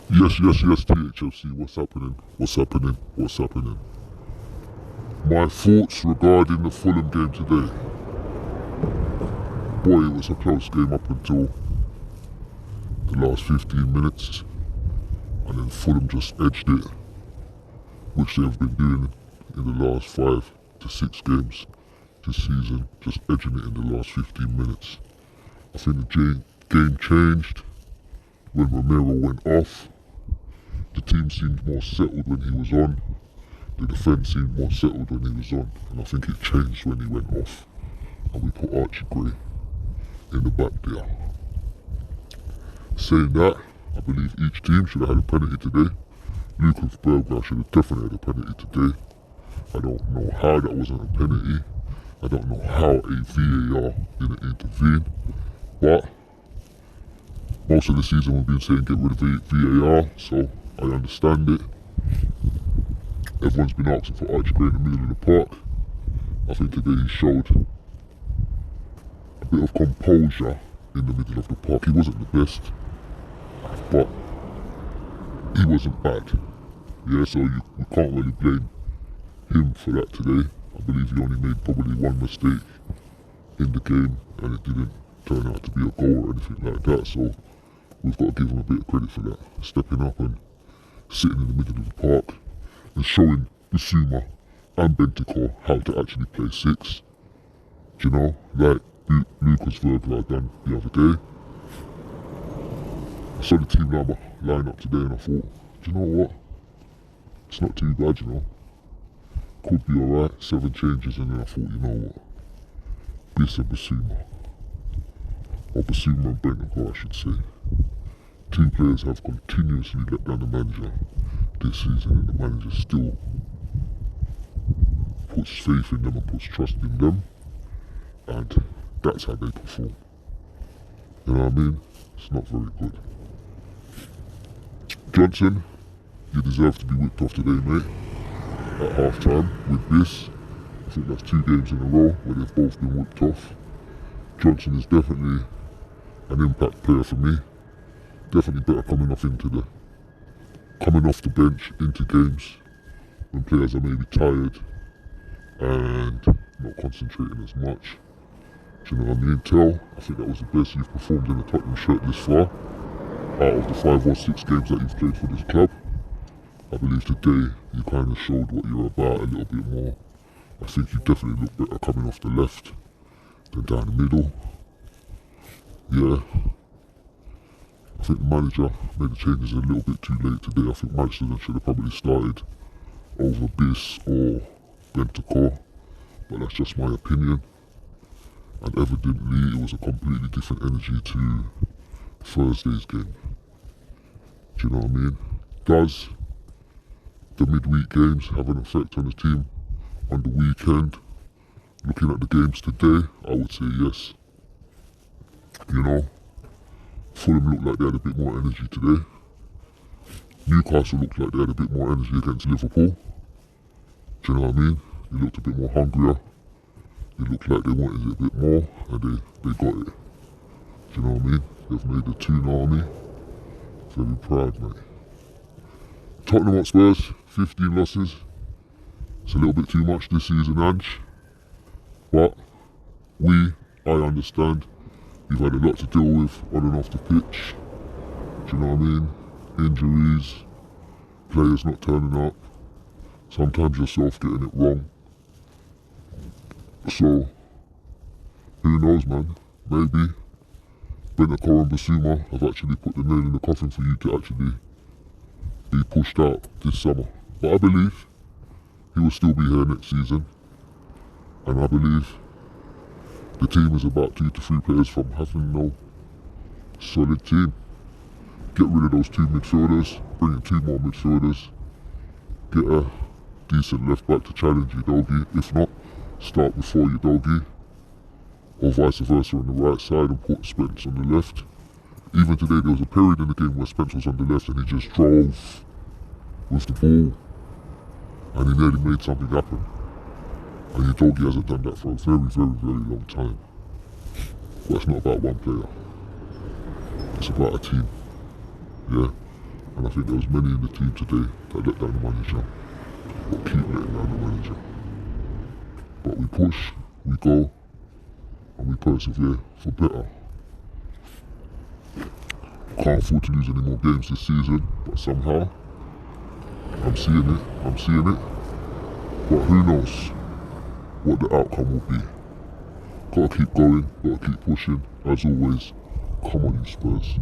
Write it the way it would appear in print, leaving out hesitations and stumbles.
Yes, yes, yes, THFC, what's happening? What's happening? What's happening? My thoughts regarding the Fulham game today. Boy, it was a close game up until the last 15 minutes, and then Fulham just edged it, which they have been doing in the last 5 to 6 games this season, just edging it in the last 15 minutes. I think the game changed when Romero went off. The team seemed more settled when he was on. The defence seemed more settled when he was on, and I think it changed when he went off, and we put Archie Gray in the back there. Saying that, I believe each team should have had a penalty today. Lucas Bergwijn should have definitely had a penalty today. I don't know how that wasn't a penalty. I don't know how a VAR didn't intervene, but most of the season we've been saying get rid of VAR, so I understand it. Everyone's been asking for Archie Gray in the middle of the park. I think today he showed a bit of composure in the middle of the park. He wasn't the best, but he wasn't bad. Yeah, so we can't really blame him for that today. I believe he only made probably one mistake in the game, and it didn't turn out to be a goal or anything like that, so we've got to give him a bit of credit for that. Stepping up and sitting in the middle of the park and showing Bissouma and Bentancur how to actually play six. Do you know, like Lucas Bergwijn done the other day. I saw the team line up today and I thought, do you know what? It's not too bad, you know. Could be alright, 7 changes, and then I thought, you know what? Biss and Bissouma. Or Bissouma and Bentancur, I should say. 2 players have continuously let down the manager this season, and the manager still puts faith in them and puts trust in them, and that's how they perform. You know what I mean? It's not very good. Johnson, you deserve to be whipped off today, mate. At half time with Biss. I think that's 2 games in a row where they've both been whipped off. Johnson is definitely an impact player for me. Definitely better coming off the bench into games when players are maybe tired and not concentrating as much. Do you know what I mean? I think that was the best you've performed in a Tottenham shirt this far, out of the 5 or 6 games that you've played for this club. I believe today you kind of showed what you're about a little bit more. I think you definitely look better coming off the left than down the middle. Yeah. I think the manager made the changes a little bit too late today. I think Maddison should have probably started over Biss or Bentancur, but that's just my opinion. And evidently it was a completely different energy to Thursday's game. Do you know what I mean? Does the midweek games have an effect on the team on the weekend? Looking at the games today, I would say yes. You know, Fulham looked like they had a bit more energy today. Newcastle looked like they had a bit more energy against Liverpool. Do you know what I mean? They looked a bit more hungrier. They looked like they wanted it a bit more, and they got it. Do you know what I mean? They've made the Toon Army very proud, mate. Tottenham Hotspurs, 15 losses. It's a little bit too much this season, Ange. But I understand, we've had a lot to deal with on and off the pitch. Do you know what I mean? Injuries, players not turning up, sometimes yourself getting it wrong. So, who knows, man? Maybe Bentancur and Bissouma have actually put the nail in the coffin for you to actually be pushed out this summer. But I believe he will still be here next season, and I believe the team is about 2 to 3 players from having no solid team. Get rid of those 2 midfielders, bring in 2 more midfielders, get a decent left back to challenge Udogie. If not, start before Udogie, or vice versa on the right side and put Spence on the left. Even today there was a period in the game where Spence was on the left and he just drove with the ball and he nearly made something happen. And Udogie hasn't done that for a very, very, very long time. But it's not about one player. It's about a team. Yeah. And I think there was many in the team today that let down the manager, but keep letting down the manager. But we push, we go, and we persevere for better. Can't afford to lose any more games this season, but somehow, I'm seeing it. But who knows what the outcome will be. Gotta keep going, gotta keep pushing. As always, come on you Spurs.